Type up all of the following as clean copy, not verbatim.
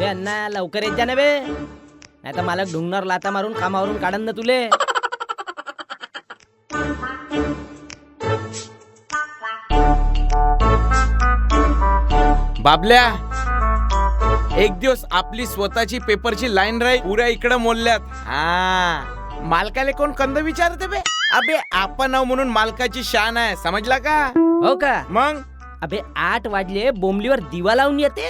अबे अण्णा लवकर येत जा ना बे, नाही तर मालक ढुंगणार लाता मारून कामावरून काढन ना तुले. बाबल्या, एक दिवस आपली स्वतःची पेपरची लाईन राहील पुऱ्या इकडं मोडल्यात. हा, मालकाले कोण कंद विचारते बे? अबे आपण आहो म्हणून मालकाची शान आहे, समजला का? हो का? मग अबे 8 वाजले, बोंबलीवर दिवा लावून येते.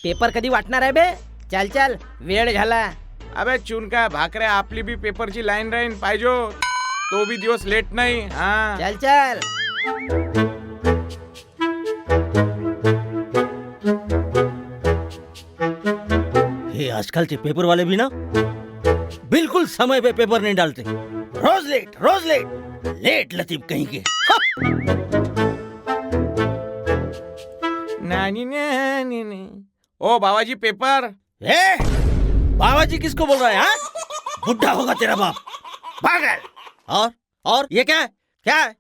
पेपर कधी वाटणार आहे बे? चल चल, वेळ झाला. अबे चुनका भाकऱ्या, आपली बी पेपरची लाईन राहीन पाहिजे, तो बी दिवस लेट नाही. हा चल चल. ये आजकल के पेपर वाले भी ना बिल्कुल समय पे पेपर नहीं डालते. रोज लेट लेट लतीफ कहीं के. नानी नानी. ओ बाबाजी पेपर. ए, बाबा जी किसको बोल रहा है? हाँ? बुढ़ा होगा तेरा बाप. पागल. और ये क्या है? क्या है?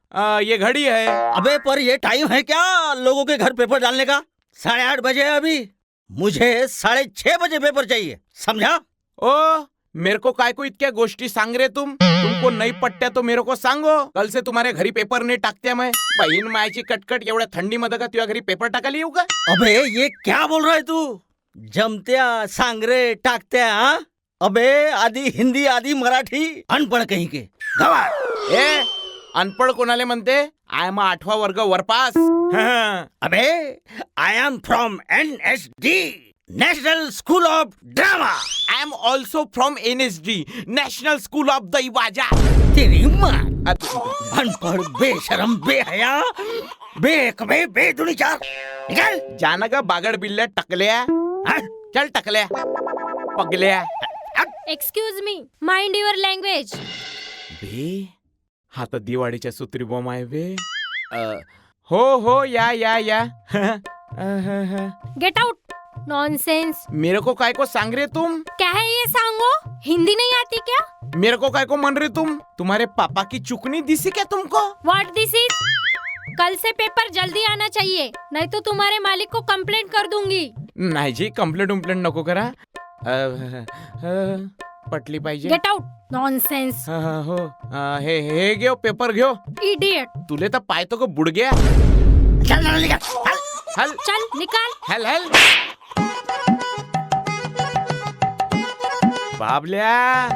ये घड़ी है. अबे पर ये टाइम है क्या लोगों के घर पेपर डालने का? 8:30 बजे है अभी. मुझे 6:30 बजे पेपर चाहिए, समझा? ओ मेरे को काय को इतक्या गोष्टी सांग रे तुमको नहीं पट्ट्या तो मेरे को सांगो. कल से तुम्हारे घरी पेपर नहीं टाकते मैं. बहीण मायची कटकट एवढ्या थंडी मध्ये का तुझ्या घरी पेपर टाकायला येऊ का? अबे ये क्या बोल रहा है तू? जमत्या सांगरे टाकत्या. हाँ? अबे आधी हिंदी आधी मराठी अनपढ़ कहीं के गवार. ए अनपढ कोणाले म्हणते? आय एम 8वा वर्ग वरपास. अबे I am from NSD national school of drama. I am also from NSD national school of दैवाजा. तेरी माँ अनपढ़ बेशरम बेहया बेकबे बेदुनी चार निकल. जाना का बागड बिल्ल्या टकल्या. हाँ? चल टकल्या पगल्या. Excuse me, mind your language. बे हा तर दिवाळीच्या सुत्री बॉम्ब आहे बे. हो या. Get out. नॉनसेंस. मेरे को काय को सांग रे तुम? क्या है ये सांगो? हिंदी नहीं आती क्या? मेरे को काय को मन रहे तुम? तुम्हारे पापा की चुकनी दिसी क्या तुमको? What this is? कल से पेपर जल्दी आना चाहिए, नहीं तो तुम्हारे मालिक को कंप्लेंट कर दूंगी. नाही जी, कंप्लेंट नको करा. पटली पाहिजे. Get out. नॉनसेंस. हो. हे घेऊ पेपर घेऊ. इडियट. तुले तर पाहतो का बुडग्या. चल ना निकल. चल. हल चल निकाल. हल बाबल्या.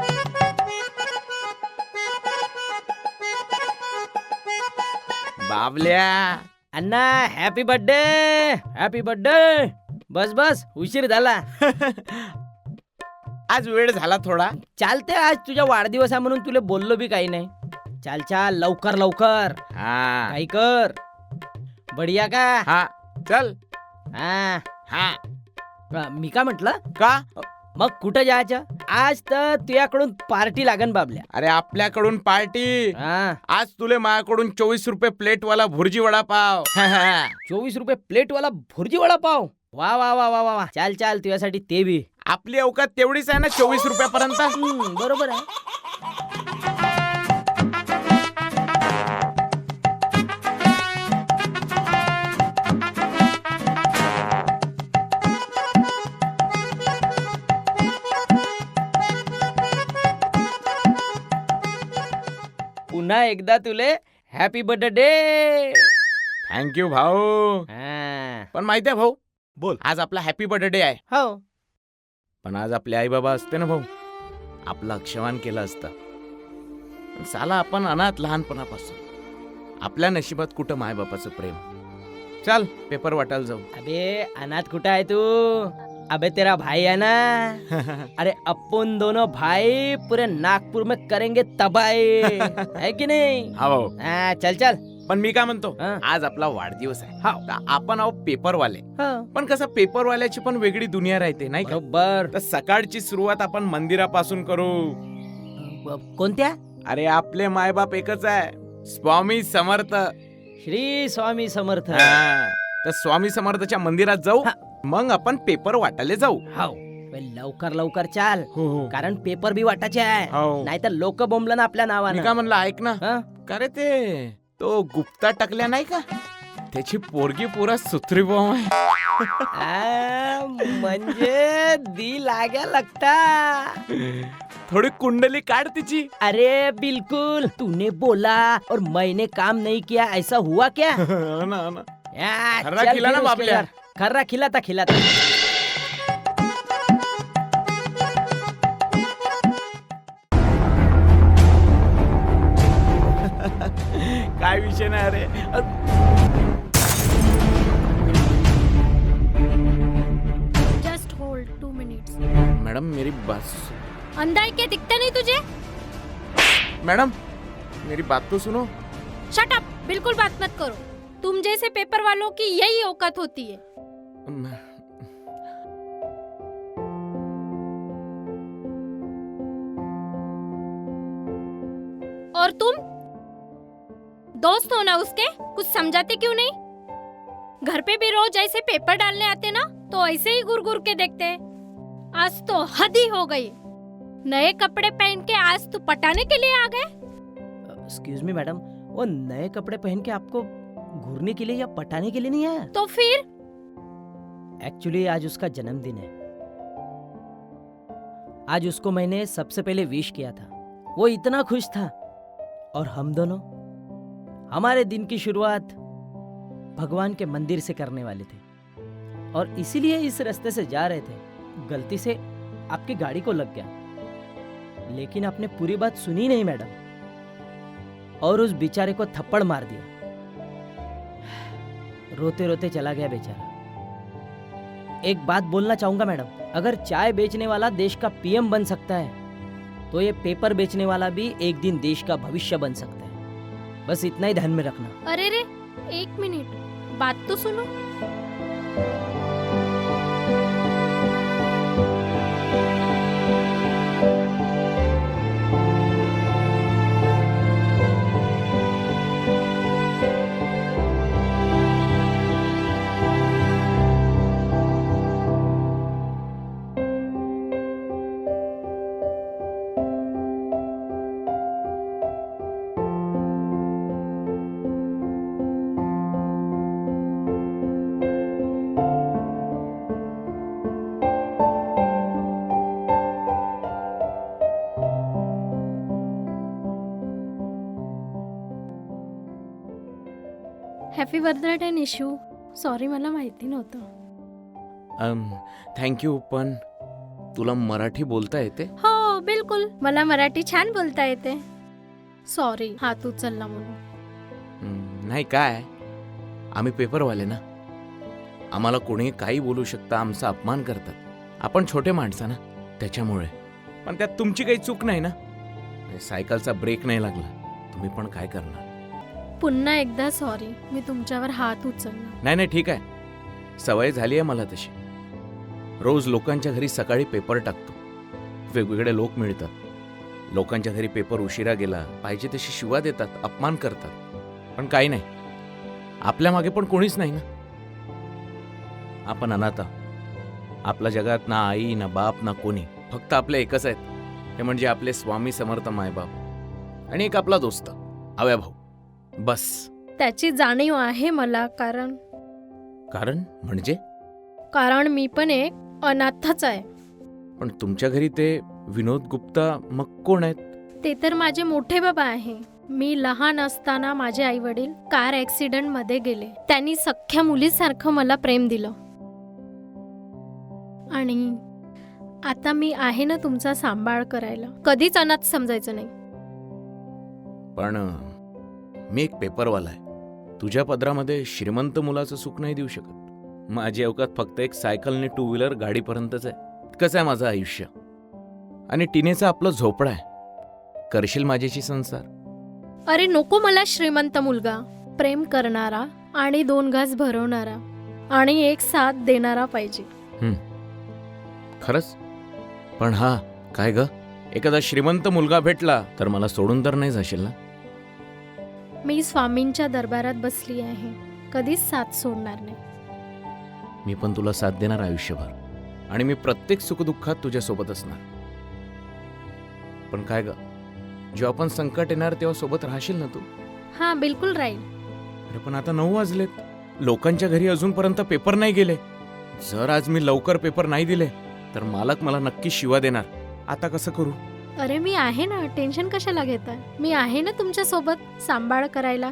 बाबल्या. अण्णा हॅपी बर्थडे. बस उशीर झाला. आज वेळ झाला थोडा. चालते, आज तुझ्या वाढदिवस आहे म्हणून तुला बोललो बी काही नाही. चाल लवकर हा काही कर. बढिया का? हा चल. हा. मी का म्हटलं, का? मग कुठं जायचं? आज तर तुझ्याकडून पार्टी लागन बाबल्या. अरे आपल्याकडून पार्टी. हा, आज तुले माझ्याकडून 24 रुपये प्लेट वाला भुर्जी वडापाव. 24 रुपये प्लेट वाला भुर्जी वडापाव. वा. चाल तुझ्यासाठी ते बी. आपली अवकात तेवढीच आहे ना, 24 रुपयापर्यंत. बरोबर आहे. पुन्हा एकदा तुले हॅपी बर्थडे. थँक्यू भाऊ. पण माहितीये भाऊ, बोल. आज आपला हॅपी बर्थडे आहे. हो. पण आज आपले आई बाबा असते ना भाऊ, आपलं अक्षमान केलं असतं. पण साला आपण अनाथ लहानपणापासून. आपल्या नशिबात कुठं माय बापाचं प्रेम. चल पेपर वाटायला जाऊ. अबे अनाथ कुठं आहे तू? अबे तेरा भाई है ना. अरे अपन दोनों भाई पूरे नागपुर में करेंगे तबाही. है की नाही? हा भाऊ. चल. पण मी काय म्हणतो, हा. आज आपला वाढदिवस आहे. हा. तर आपण आहो पेपरवाले. हो. पण कसं पेपरवाल्याची पण वेगळी दुनिया राहते नाही का? बरोबर. तर सकाळची सुरुवात आपण मंदिरापासून करू. कोणत्या? अरे आपले मायबाप एकच आहे, स्वामी समर्थ. श्री स्वामी समर्थ. हा. तर स्वामी समर्थच्या मंदिरात जाऊ, हा. मग आपण पेपर वाटायला जाऊ. हो. लवकर चाल, हो. कारण पेपर बी वाटायचे आहे. हो. नाहीतर लोक बोंबलं ना आपल्या मी नावानं. काय म्हणलं ऐक ना. हा? का रे ते तो गुप्ता टाकल्या नाही का, त्याची पोरगी पुरा सुथरी बॉम्ब आहे. म्हणजे दिल आ गया लगता. थोडी कुंडली काढ तिची. अरे बिल्कुल, तूने बोला और मैंने काम नहीं किया, ऐसा हुआ क्या? हो ना, हो ना. या, खर्रा चल खिला फिर ना उसके बाबल्या. घर. खर्रा खिलाता खिलाता. काय विषय नाही अरे. Just hold 2 minutes. मॅडम मेरी बात. अंधा है क्या, दिखता नहीं तुझे? मॅडम मेरी बात तो सुनो. शट अप, बिल्कुल बात मत करो. तुम जैसे पेपर वालों की यही औकात होती है. और तुम दोस्त हो ना उसके, कुछ समझाते क्यों नहीं? घर पे भी रोज ऐसे पेपर डालने आते ना, तो ऐसे ही घुर घुर के देखते. आज तो हद ही हो गई. नए कपड़े पहन के आज तो पटाने के लिए आ गए. एक्सक्यूज मी मैडम, वो नए कपड़े पहन के आपको घूरने के लिए या पटाने के लिए नहीं आया. तो फिर एक्चुअली आज उसका जन्मदिन है. आज उसको मैंने सबसे पहले विश किया था. वो इतना खुश था. और हम दोनों हमारे दिन की शुरुआत भगवान के मंदिर से करने वाले थे. और इसीलिए इस रास्ते से जा रहे थे. गलती से आपकी गाड़ी को लग गया. लेकिन आपने पूरी बात सुनी नहीं मैडम, और उस बेचारे को थप्पड़ मार दिया. रोते रोते चला गया बेचारा. एक बात बोलना चाहूंगा मैडम, अगर चाय बेचने वाला देश का पीएम बन सकता है, तो ये पेपर बेचने वाला भी एक दिन देश का भविष्य बन सकता है. बस इतना ही ध्यान में रखना. अरे रे, 1 मिनट, बात तो सुनो. Happy birthday Nishu. सॉरी, मला माहिती नव्हतं. थँक्यू. पण तुला मराठी बोलता येते? हो बिलकुल, मला मराठी छान बोलता येते. सॉरी हात उचलला म्हणून. नाही काय, आम्ही पेपरवाले ना, आम्हाला कोणी काही बोलू शकतं, आमचा अपमान करतात. आपण छोटे माणसं ना, त्याच्यामुळे. पण त्यात तुमची काही चूक नाही ना. सायकलचा ब्रेक नाही लागला, तुम्ही पण काय करणार. पुन्हा एकदा सॉरी, मी तुमच्यावर हात उचलला. नाही नाही ठीक आहे, सवय झाली आहे मला तशी. रोज लोकांच्या घरी सकाळी पेपर टाकतो. वेगवेगळे लोक मिळतात. लोकांच्या घरी पेपर उशिरा गेला, पाहिजे तशी शिवा देतात, अपमान करतात. पण काही नाही, आपल्या मागे पण कोणीच नाही ना. आपण अनाथ आहोत. आपल्या जगात ना आई ना बाप ना कोणी, फक्त आपले एकच आहेत, ते म्हणजे आपले स्वामी समर्थ मायबाप आणि एक आपला दोस्त आव्या भाऊ. बस. त्याची जाणीव आहे मला. कारण म्हणजे मी पण एक अनाथच आहे. पण तुमच्या घरी ते विनोद गुप्ता मग कोण आहेत? ते तर माझे मोठे बाबा आहे. मी लहान असताना माझे आई वडील कार ऍक्सिडेंट मध्ये गेले. त्यांनी सख्ख्या मुलीसारखं मला प्रेम दिलं. आणि आता मी आहे ना तुमचा सांभाळ करायला. कधीच अनाथ समजायचं नाही. पण मी एक पेपरवाला आहे. तुझ्या पदरामध्ये श्रीमंत मुलाचं सुख नाही देऊ शकत. माझी अवकात फक्त एक सायकल आणि 2 व्हीलर गाडीपर्यंतच आहे. कसं आहे माझं आयुष्य, आणि टिनेचं आपलं झोपडं आहे. करशील माझ्याशी संसार? अरे नको मला श्रीमंत मुलगा. प्रेम करणारा आणि 2 घास भरवणारा आणि एक साथ देणारा पाहिजे. खरंच? पण हा काय ग, एखादा श्रीमंत मुलगा भेटला तर मला सोडून तर नाही जाशील ना? मी स्वामींच्या दरबारात बसली आहे. कधीच साथ सोडणार नाही. मी पण तुला साथ देणार आयुष्यभर, आणि मी प्रत्येक सुखदुःखात तुझ्यासोबत असणार. पण काय ग, जेव्हा आपण संकट येणार तेव्हा सोबत राहशील ना तू? हा बिलकुल राहील. अरे पण आता 9 वाजलेत. लोकांच्या घरी अजूनपर्यंत पेपर नाही गेले. जर आज मी लवकर पेपर नाही दिले तर मालक मला नक्की शिवा देणार. आता कसं करू? अरे मी आहे ना, टेन्शन कशाला घेताय? मी आहे ना तुमच्या सोबत सांभाळ करायला,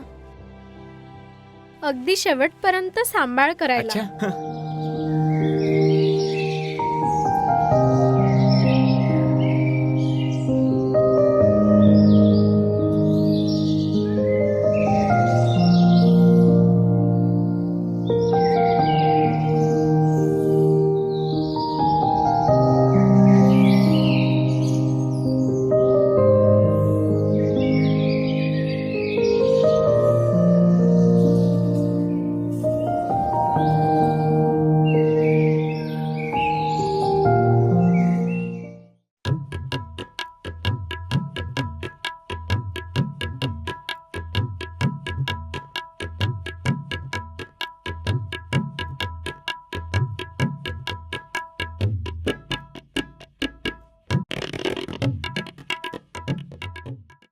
अगदी शेवटपर्यंत सांभाळ करायला. अच्छा